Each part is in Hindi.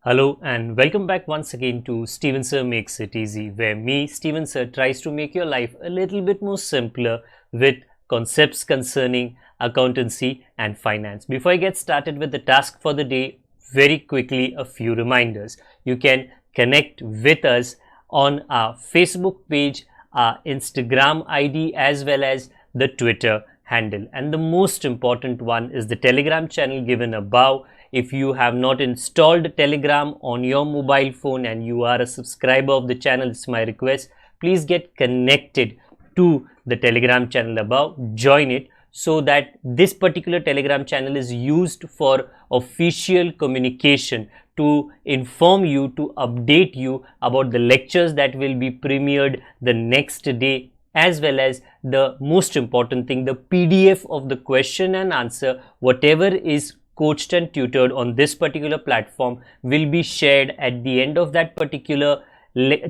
Hello and welcome back once again to Steven Sir Makes It Easy, where me, Steven Sir, tries to make your life a little bit more simpler with concepts concerning accountancy and finance. Before I get started with the task for the day, very quickly a few reminders. You can connect with us on our Facebook page, our Instagram ID as well as the Twitter handle. And the most important one is the Telegram channel given above. If you have not installed Telegram on your mobile phone and you are a subscriber of the channel, it's my request, please get connected to the Telegram channel above, join it, so that this particular Telegram channel is used for official communication to inform you, to update you about the lectures that will be premiered the next day, as well as the most important thing, the PDF of the question and answer, whatever is coached and tutored on this particular platform will be shared at the end of that particular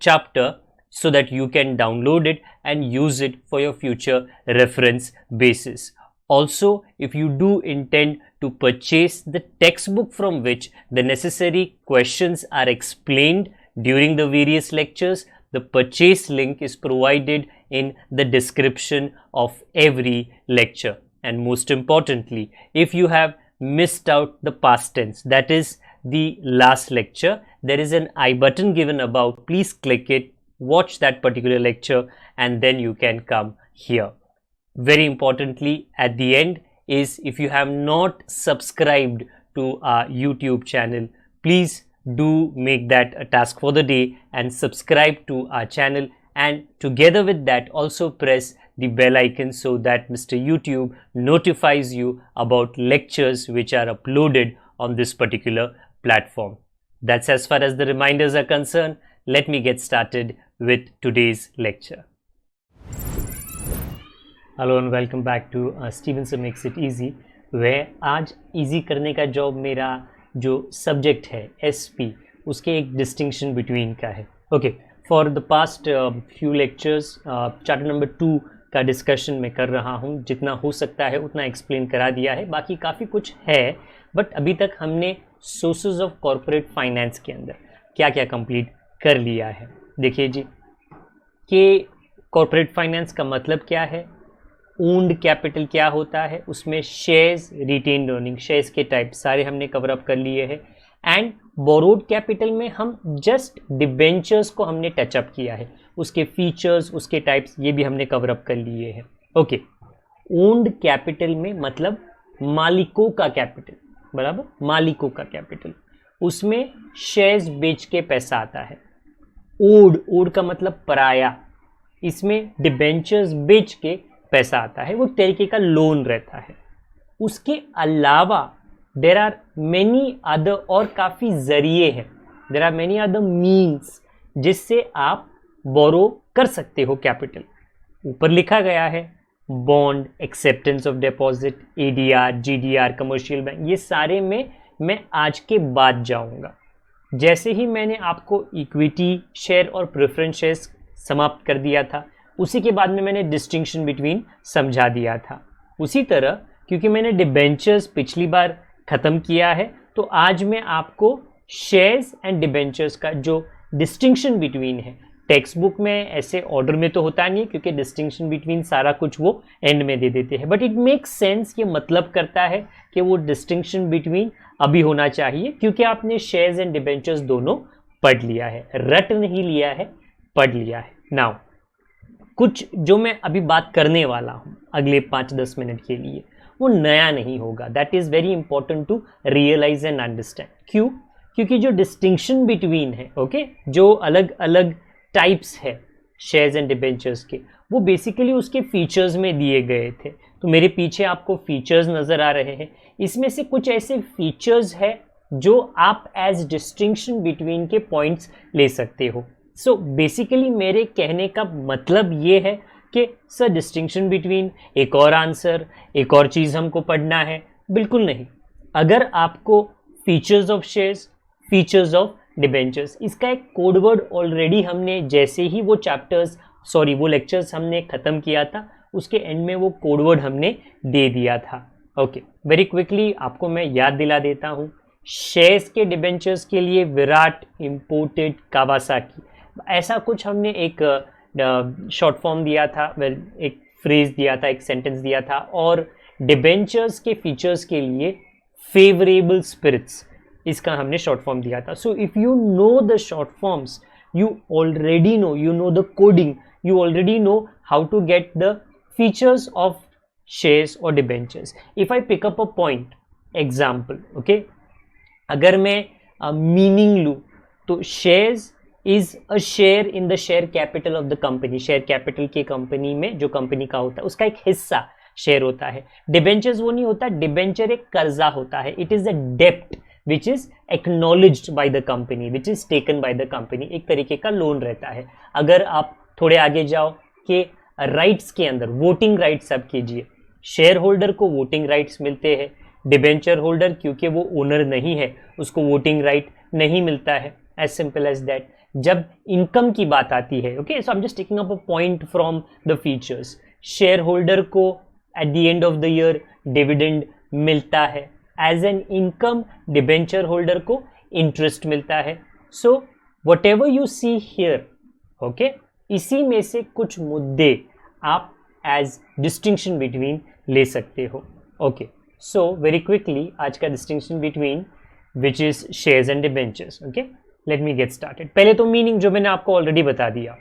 chapter, so that you can download it and use it for your future reference basis. Also, if you do intend to purchase the textbook from which the necessary questions are explained during the various lectures, the purchase link is provided in the description of every lecture. And most importantly, if you have missed out the past tense, that is the last lecture, there is an I button given above. Please click it, watch that particular lecture, and then you can come here. Very importantly, at the end is, if you have not subscribed to our YouTube channel, please do make that a task for the day and subscribe to our channel, and together with that also press the bell icon so that Mr. YouTube notifies you about lectures which are uploaded on this particular platform. That's as far as the reminders are concerned. Let me get started with today's lecture. Hello and welcome back to Steven Sir Makes It Easy, where आज easy करने का job मेरा जो subject है SP, उसके एक distinction between का है. Okay, for the past few lectures, chapter number 2 का डिस्कशन मैं कर रहा हूँ. जितना हो सकता है उतना एक्सप्लेन करा दिया है, बाकी काफ़ी कुछ है, बट अभी तक हमने सोर्सेज ऑफ कॉरपोरेट फाइनेंस के अंदर क्या क्या कंप्लीट कर लिया है. देखिए जी कि कॉरपोरेट फाइनेंस का मतलब क्या है, ओन्ड कैपिटल क्या होता है, उसमें शेयर्स, रिटेन्ड अर्निंग, शेयर्स के टाइप सारे हमने कवर अप कर लिए हैं. एंड बोरोड कैपिटल में हम जस्ट डिबेंचर्स को हमने टचअप किया है, उसके फीचर्स, उसके टाइप्स, ये भी हमने कवर अप कर लिए हैं. ओके, ओन्ड कैपिटल में मतलब मालिकों का कैपिटल, बराबर, मालिकों का कैपिटल, उसमें शेयर्स बेच के पैसा आता है. ओड का मतलब पराया, इसमें डिबेंचर्स बेच के पैसा आता है, वो एक तरीके का लोन रहता है. उसके अलावा देर आर मैनी अदर, और काफ़ी जरिए हैं, there are many other means जिससे आप बोरो कर सकते हो कैपिटल. ऊपर लिखा गया है bond, acceptance of deposit, ADR, GDR, commercial bank, ये सारे में मैं आज के बाद जाऊंगा. जैसे ही मैंने आपको इक्विटी शेयर और प्रेफरेंस शेयर्स समाप्त कर दिया था, उसी के बाद में मैंने डिस्टिंक्शन बिटवीन समझा दिया था. उसी तरह क्योंकि मैंने डिबेंचर्स पिछली बार ख़त्म किया है, तो आज मैं आपको शेयर्स एंड डिबेंचर्स का जो डिस्टिंक्शन बिटवीन है, टेक्स्ट बुक में ऐसे ऑर्डर में तो होता नहीं, क्योंकि डिस्टिंक्शन बिटवीन सारा कुछ वो एंड में दे देते हैं, बट इट मेक्स सेंस. ये मतलब करता है कि वो डिस्टिंक्शन बिटवीन अभी होना चाहिए, क्योंकि आपने शेयर्स एंड डिबेंचर्स दोनों पढ़ लिया है, रट नहीं लिया है, पढ़ लिया है. नाउ कुछ जो मैं अभी बात करने वाला हूँ अगले 5-10 मिनट के लिए, वो नया नहीं होगा. That is very important to realise and understand. क्यों? क्योंकि जो डिस्टिंक्शन बिटवीन है, ओके, जो अलग अलग टाइप्स है शेयर्स एंड डिबेंचर्स के, वो बेसिकली उसके फीचर्स में दिए गए थे. तो मेरे पीछे आपको फीचर्स नज़र आ रहे हैं. इसमें से कुछ ऐसे फीचर्स है जो आप एज डिस्टिंक्शन बिटवीन के पॉइंट्स ले सकते हो. सो बेसिकली मेरे कहने का मतलब ये है कि सर डिस्टिंक्शन बिटवीन, एक और आंसर, एक और चीज़ हमको पढ़ना है, बिल्कुल नहीं. अगर आपको features of shares, features of debentures, इसका एक कोड वर्ड ऑलरेडी हमने, जैसे ही वो वो लेक्चर्स हमने ख़त्म किया था, उसके एंड में वो कोड वर्ड हमने दे दिया था. ओके, वेरी क्विकली आपको मैं याद दिला देता हूँ शेयर्स के डिबेंचर्स के लिए विराट इंपोर्टेड कावासाकी, ऐसा कुछ हमने एक शॉर्ट फॉर्म दिया था, एक फ्रेज दिया था, एक सेंटेंस दिया था। और डिबेंचर्स के फीचर्स के लिए फेवरेबल स्पिरिट्स, इसका हमने शॉर्ट फॉर्म दिया था। So if you know the short forms, you already know, you know the coding, you already know how to get the features of shares or debentures. If I pick up a point example, okay, अगर मैं मीनिंग लूँ तो shares is a share in the share capital of the company, share capital के कंपनी में जो कंपनी का होता है उसका एक हिस्सा शेयर होता है। डिबेंचर्स वो नहीं होता, डिबेंचर एक कर्जा होता है, इट इज अ डेप्ट which is acknowledged by the company, which is taken by the company, एक तरीके का लोन रहता है। अगर आप थोड़े आगे जाओ कि राइट्स के अंदर वोटिंग राइट्स आप कीजिए, शेयर होल्डर को वोटिंग राइट्स मिलते हैं, डिबेंचर होल्डर क्योंकि वो ओनर नहीं है उसको वोटिंग राइट नहीं मिलता है, एज सिंपल एज दैट। जब इनकम की बात आती है, okay, so I am just taking up a point from the features, share holder को at the end of the year dividend मिलता है, as an income debenture holder को इंटरेस्ट मिलता है। So whatever you see here, okay, इसी में से कुछ मुद्दे आप एज डिस्टिंक्शन बिटवीन ले सकते हो। ओके, सो वेरी क्विकली आज का distinction between which is shares and debentures. Okay, let me get started. पहले तो मीनिंग जो मैंने आपको ऑलरेडी बता दिया,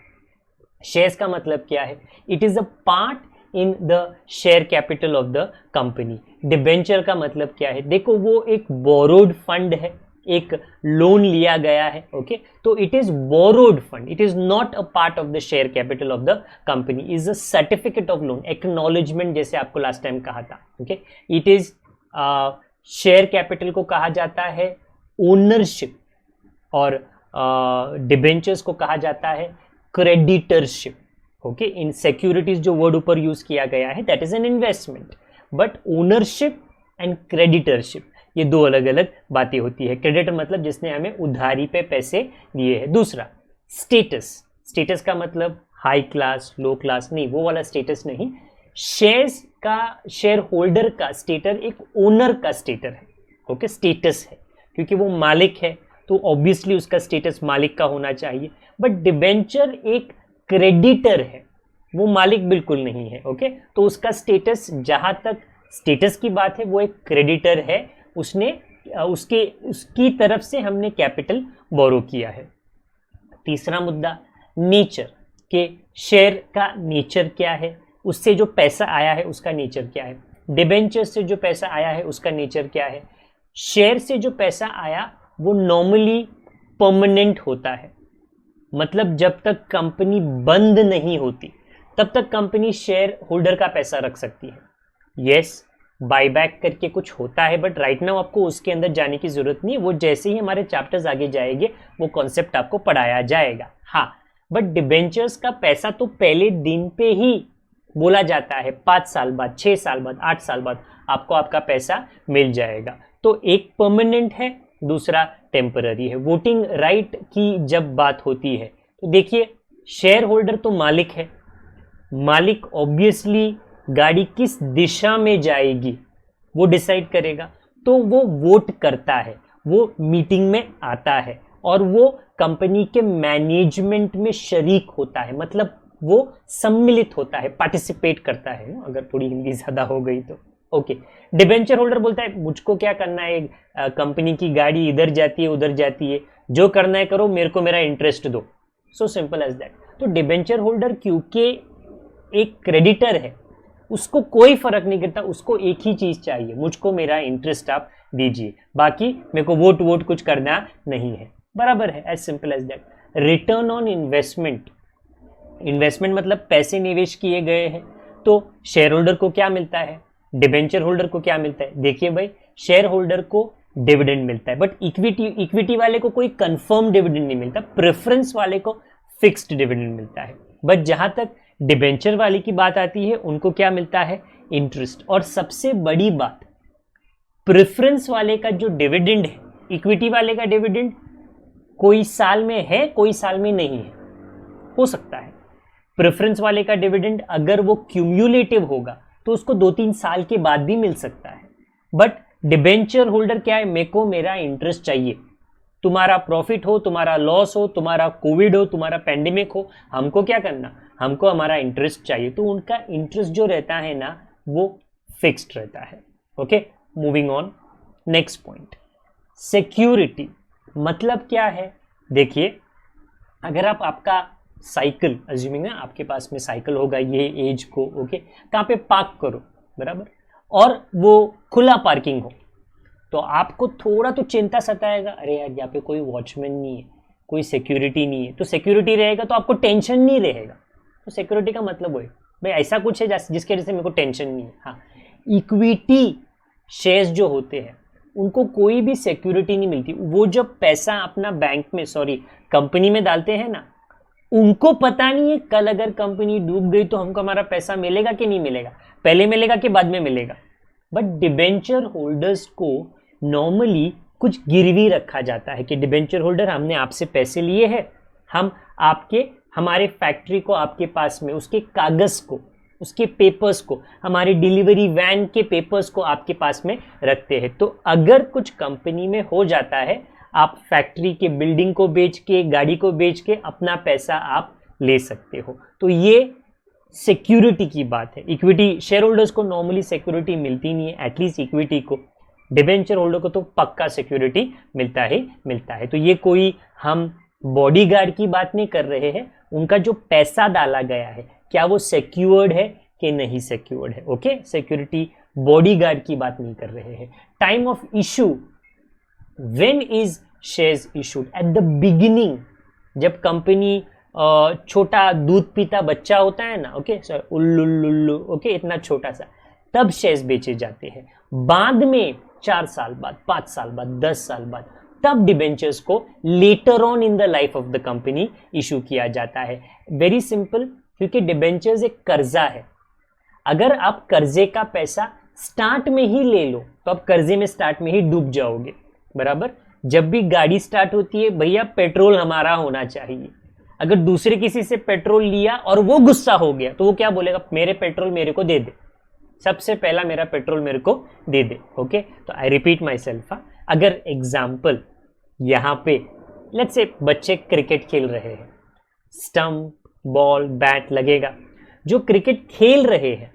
शेयर्स का मतलब क्या है, it is a part in the share capital of the company. Debenture का मतलब क्या है, देखो वो एक बोरोड फंड है, एक लोन लिया गया है, ओके, तो it is borrowed fund, it is not a part of the share capital of the company, is a certificate of loan, acknowledgement, जैसे आपको लास्ट टाइम कहा था। Okay, it is share capital को कहा जाता है ओनरशिप और डिबेंचर्स को कहा जाता है क्रेडिटरशिप। ओके, इन सिक्योरिटीज जो वर्ड ऊपर यूज किया गया है that is an investment, but ownership and creditorship ये दो अलग अलग बातें होती है। क्रेडिटर मतलब जिसने हमें उधारी पे पैसे दिए हैं। दूसरा स्टेटस, स्टेटस का मतलब हाई क्लास लो क्लास नहीं, वो वाला स्टेटस नहीं। शेयर्स का, शेयर होल्डर का स्टेटर एक ओनर का स्टेटर है, ओके, स्टेटस है, क्योंकि वो मालिक है तो ऑब्वियसली उसका स्टेटस मालिक का होना चाहिए। बट डिबेंचर एक क्रेडिटर है, वो मालिक बिल्कुल नहीं है, ओके, तो उसका स्टेटस, जहां तक स्टेटस की बात है, वो एक क्रेडिटर है, उसने उसकी तरफ से हमने कैपिटल बोरो किया है। तीसरा मुद्दा नेचर, के शेयर का नेचर क्या है, उससे जो पैसा आया है उसका नेचर क्या है, डिबेंचर से जो पैसा आया है उसका नेचर क्या है। शेयर से जो पैसा आया वो नॉर्मली परमानेंट होता है, मतलब जब तक कंपनी बंद नहीं होती तब तक कंपनी शेयर होल्डर का पैसा रख सकती है। यस, बायबैक करके कुछ होता है, बट राइट नाउ आपको उसके अंदर जाने की जरूरत नहीं है, वो जैसे ही हमारे चैप्टर्स आगे जाएंगे वो कॉन्सेप्ट आपको पढ़ाया जाएगा। हाँ, बट डिबेंचर्स का पैसा तो पहले दिन पे ही बोला जाता है, 5 साल बाद, 6 साल बाद, 8 साल बाद आपको आपका पैसा मिल जाएगा। तो एक परमानेंट है, दूसरा टेम्पररी है। वोटिंग राइट की जब बात होती है तो देखिए, शेयर होल्डर तो मालिक है, मालिक ऑब्वियसली गाड़ी किस दिशा में जाएगी वो डिसाइड करेगा, तो वो वोट करता है, वो मीटिंग में आता है और वो कंपनी के मैनेजमेंट में शरीक होता है, मतलब वो सम्मिलित होता है, पार्टिसिपेट करता है, अगर थोड़ी हिंदी ज्यादा हो गई तो। ओके, डिबेंचर होल्डर बोलता है मुझको क्या करना है, कंपनी की गाड़ी इधर जाती है उधर जाती है, जो करना है करो, मेरे को मेरा इंटरेस्ट दो। So simple as that. तो डिबेंचर होल्डर क्योंकि एक क्रेडिटर है, उसको कोई फर्क नहीं करता, उसको एक ही चीज चाहिए, मुझको मेरा इंटरेस्ट आप दीजिए, बाकी मेरे को वोट कुछ करना नहीं है, बराबर है, as simple as that. Return on investment, investment मतलब पैसे निवेश किए गए हैं, तो शेयर होल्डर को क्या मिलता है, डिबेंचर होल्डर को क्या मिलता है। देखिए भाई, शेयर होल्डर को डिविडेंड मिलता है, बट इक्विटी वाले को कोई कंफर्म डिविडेंड नहीं मिलता, प्रेफरेंस वाले को फिक्स्ड डिविडेंड मिलता है। बट जहां तक डिबेंचर वाले की बात आती है, उनको क्या मिलता है, इंटरेस्ट। और सबसे बड़ी बात, प्रेफरेंस वाले का जो डिविडेंड है, इक्विटी वाले का डिविडेंड कोई साल में है, कोई साल में नहीं है, हो सकता है। प्रेफरेंस वाले का डिविडेंड अगर वो क्यूम्युलेटिव होगा तो उसको 2-3 साल के बाद भी मिल सकता है, बट डिबेंचर होल्डर क्या है, मेरे को मेरा इंटरेस्ट चाहिए, तुम्हारा प्रॉफिट हो, तुम्हारा लॉस हो, तुम्हारा कोविड हो, तुम्हारा पेंडेमिक हो, हमको क्या करना, हमको हमारा इंटरेस्ट चाहिए। तो उनका इंटरेस्ट जो रहता है ना वो फिक्स्ड रहता है। Okay, moving on, next point, security मतलब क्या है। देखिए, अगर आप आपका साइकिल, अज्यूमिंग ना आपके पास में साइकिल होगा ये एज को, ओके, कहाँ पे पार्क करो, बराबर, और वो खुला पार्किंग हो, तो आपको थोड़ा तो चिंता सताएगा, अरे यार यहाँ पे कोई वॉचमैन नहीं है, कोई सिक्योरिटी नहीं है। तो सिक्योरिटी रहेगा तो आपको टेंशन नहीं रहेगा। तो सिक्योरिटी का मतलब वही, भाई ऐसा कुछ है जिसके वजह से मेरे को टेंशन नहीं है। हाँ, इक्विटी शेयर्स जो होते हैं उनको कोई भी सिक्योरिटी नहीं मिलती। वो जब पैसा अपना बैंक में, सॉरी कंपनी में डालते हैं ना, उनको पता नहीं है कल अगर कंपनी डूब गई तो हमको हमारा पैसा मिलेगा कि नहीं मिलेगा, पहले मिलेगा कि बाद में मिलेगा। बट डिबेंचर होल्डर्स को नॉर्मली कुछ गिरवी रखा जाता है कि डिबेंचर होल्डर, हमने आपसे पैसे लिए हैं, हम आपके हमारे फैक्ट्री को आपके पास में उसके कागज को, उसके पेपर्स को, हमारे डिलीवरी वैन के पेपर्स को आपके पास में रखते हैं। तो अगर कुछ कंपनी में हो जाता है, आप फैक्ट्री के बिल्डिंग को बेच के, गाड़ी को बेच के अपना पैसा आप ले सकते हो। तो ये सिक्योरिटी की बात है। इक्विटी शेयर होल्डर्स को नॉर्मली सिक्योरिटी मिलती नहीं है, एटलीस्ट इक्विटी को। डिबेंचर होल्डर को तो पक्का सिक्योरिटी मिलता है। तो ये कोई हम बॉडीगार्ड की बात नहीं कर रहे हैं, उनका जो पैसा डाला गया है क्या वो सिक्योर्ड है कि नहीं सिक्योर्ड है। ओके, सिक्योरिटी बॉडीगार्ड की बात नहीं कर रहे हैं। Time of issue, when is shares issued, at the beginning, जब कंपनी छोटा दूध पीता बच्चा होता है ना, ओके सर, उल्लू, ओके, इतना छोटा सा, तब शेयर्स बेचे जाते हैं। बाद में 4 साल बाद, 5 साल बाद, 10 साल बाद, तब डिबेंचर्स को later on in the life of the company issue किया जाता है। वेरी सिंपल, क्योंकि डिबेंचर्स एक कर्जा है। अगर आप कर्जे का पैसा स्टार्ट में ही ले लो तो आप कर्जे में स्टार्ट में ही डूब जाओगे, बराबर। जब भी गाड़ी स्टार्ट होती है, भैया पेट्रोल हमारा होना चाहिए। अगर दूसरे किसी से पेट्रोल लिया और वो गुस्सा हो गया तो वो क्या बोलेगा, मेरे पेट्रोल मेरे को दे दे, सबसे पहला मेरा पेट्रोल मेरे को दे दे। ओके, तो आई रिपीट माई सेल्फ, अगर एग्जाम्पल यहाँ पे लेट्स से बच्चे क्रिकेट खेल रहे हैं, स्टंप, बॉल, बैट लगेगा। जो क्रिकेट खेल रहे हैं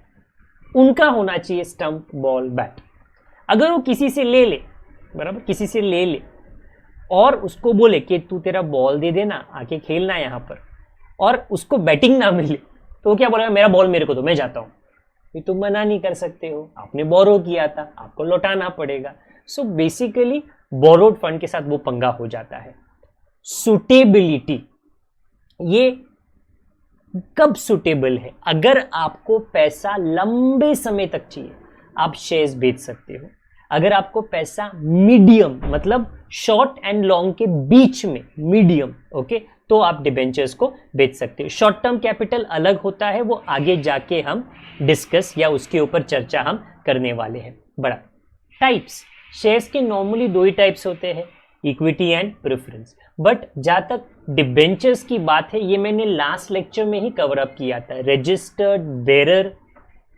उनका होना चाहिए स्टंप, बॉल, बैट। अगर वो किसी से ले ले, बराबर, किसी से ले ले और उसको बोले कि तू तेरा बॉल दे देना, आके खेलना यहाँ पर, और उसको बैटिंग ना मिले, तो वो क्या बोलेगा, मेरा बॉल मेरे को दो, मैं जाता हूँ। ये तुम मना नहीं कर सकते हो, आपने बोरो किया था, आपको लौटाना पड़ेगा। सो बेसिकली बोरोड फंड के साथ वो पंगा हो जाता है। सुटेबिलिटी, ये कब सुटेबल है, अगर आपको पैसा लंबे समय तक चाहिए आप शेयर्स बेच सकते हो। अगर आपको पैसा मीडियम, मतलब शॉर्ट एंड लॉन्ग के बीच में, मीडियम, ओके, तो आप डिबेंचर्स को बेच सकते हो। शॉर्ट टर्म कैपिटल अलग होता है, वो आगे जाके हम डिस्कस या उसके ऊपर चर्चा हम करने वाले हैं। बड़ा टाइप्स, शेयर्स के नॉर्मली 2 ही टाइप्स होते हैं, इक्विटी एंड प्रेफरेंस। बट जहां तक डिबेंचर्स की बात है, ये मैंने लास्ट लेक्चर में ही कवर अप किया था। Registered, bearer,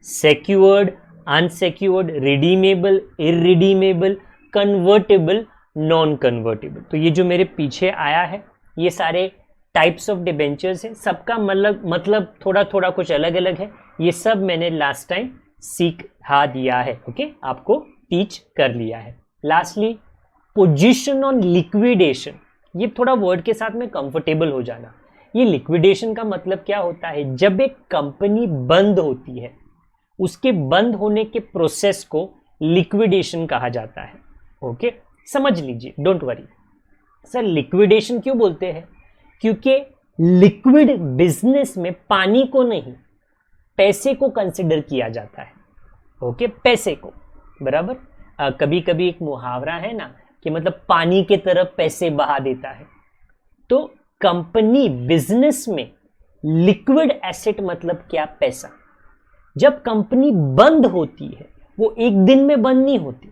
secured, unsecured, redeemable, irredeemable, convertible, non convertible. तो ये जो मेरे पीछे आया है ये सारे टाइप्स ऑफ डिबेंचर्स है। सबका मतलब थोड़ा थोड़ा कुछ अलग अलग है। ये सब मैंने लास्ट टाइम सिखा दिया है, ओके, आपको टीच कर लिया है। लास्टली पोजीशन ऑन लिक्विडेशन, ये थोड़ा वर्ड के साथ में कंफर्टेबल हो जाना। ये लिक्विडेशन का मतलब क्या होता है, जब एक कंपनी बंद होती है उसके बंद होने के प्रोसेस को लिक्विडेशन कहा जाता है। ओके, समझ लीजिए, डोंट वरी। सर लिक्विडेशन क्यों बोलते हैं, क्योंकि लिक्विड बिजनेस में पानी को नहीं, पैसे को कंसिडर किया जाता है। ओके, पैसे को, बराबर। कभी कभी एक मुहावरा है ना कि मतलब पानी के तरफ पैसे बहा देता है। तो कंपनी बिजनेस में लिक्विड एसेट मतलब क्या, पैसा। जब कंपनी बंद होती है, वो एक दिन में बंद नहीं होती,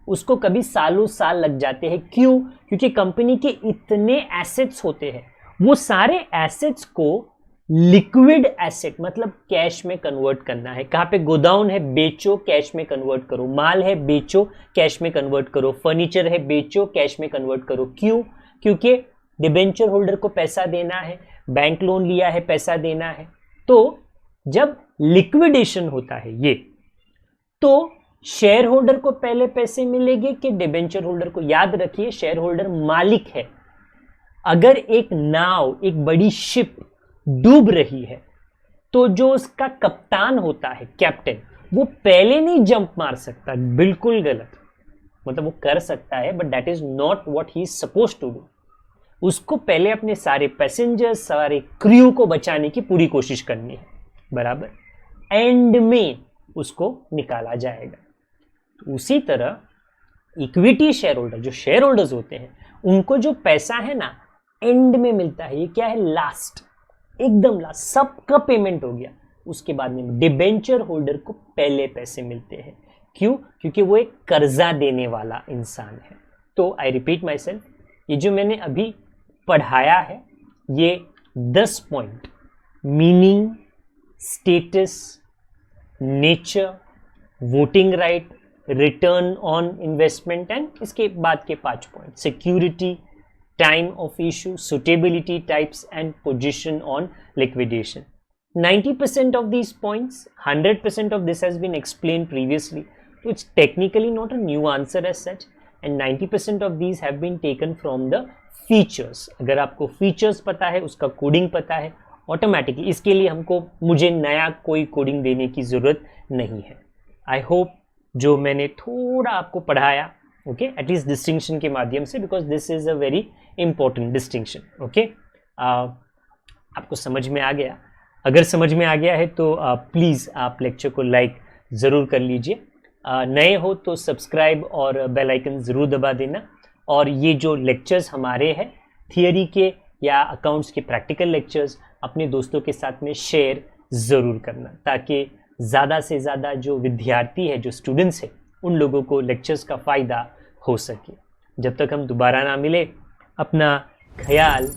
उसको कभी सालों साल लग जाते हैं। क्यों? क्योंकि कंपनी के इतने एसेट्स होते हैं, वो सारे एसेट्स को लिक्विड एसेट मतलब कैश में कन्वर्ट करना है। कहाँ पे गोडाउन है, बेचो कैश में कन्वर्ट करो। माल है, बेचो कैश में कन्वर्ट करो। फर्नीचर है, बेचो कैश में कन्वर्ट करो। क्यों? क्योंकि डिबेंचर होल्डर को पैसा देना है, बैंक लोन लिया है, पैसा देना है। तो जब लिक्विडेशन होता है ये, तो शेयर होल्डर को पहले पैसे मिलेंगे कि डिबेंचर होल्डर को? याद रखिए, शेयर होल्डर मालिक है। अगर एक नाव, एक बड़ी शिप डूब रही है तो जो उसका कप्तान होता है, कैप्टन, वो पहले नहीं जंप मार सकता। बिल्कुल गलत। मतलब वो कर सकता है but that is not what he is suppose to do. उसको पहले अपने सारे पैसेंजर्स, सारे क्रू को बचाने की पूरी कोशिश करनी है, बराबर। एंड में उसको निकाला जाएगा। तो उसी तरह इक्विटी शेयर होल्डर, जो शेयर होल्डर्स होते हैं, उनको जो पैसा है ना एंड में मिलता है। ये क्या है? लास्ट, एकदम लास्ट, सबका पेमेंट हो गया उसके बाद में डिबेंचर होल्डर को पहले पैसे मिलते हैं। क्यों? क्योंकि वो एक कर्जा देने वाला इंसान है। तो आई रिपीट माई सेल्फ, ये जो मैंने अभी पढ़ाया है ये 10 point, meaning, status, nature, voting right, return on investment and इसके बाद के 5 point, security, time of issue, suitability types and position on liquidation. 90% of these points, 100% of this has been explained previously. So it's technically not a new answer as such, and 90% of these have been taken from the features. अगर आपको features पता है, उसका कोडिंग पता है, ऑटोमेटिकली इसके लिए मुझे नया कोई कोडिंग देने की जरूरत नहीं है। आई होप जो मैंने थोड़ा आपको पढ़ाया, ओके, एटलीस्ट डिस्टिंक्शन के माध्यम से, because this is a very important distinction. Okay, आपको समझ में आ गया? अगर समझ में आ गया है तो प्लीज़ आप लेक्चर को लाइक ज़रूर कर लीजिए। नए हो तो सब्सक्राइब और बेल आइकन ज़रूर दबा देना। और ये जो लेक्चर्स हमारे हैं थियरी के या अकाउंट्स के प्रैक्टिकल लेक्चर्स, अपने दोस्तों के साथ में शेयर ज़रूर करना, ताकि ज़्यादा से ज़्यादा जो विद्यार्थी है, जो स्टूडेंट्स हैं, उन लोगों को लेक्चर्स का फ़ायदा हो सके। जब तक हम दोबारा ना मिले, अपना ख्याल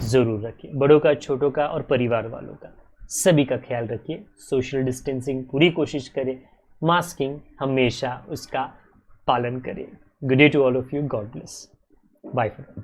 ज़रूर रखिए। बड़ों का, छोटों का और परिवार वालों का, सभी का ख्याल रखिए। सोशल डिस्टेंसिंग पूरी कोशिश करें, मास्किंग हमेशा उसका पालन करें। Good day to all of you, god bless, bye for.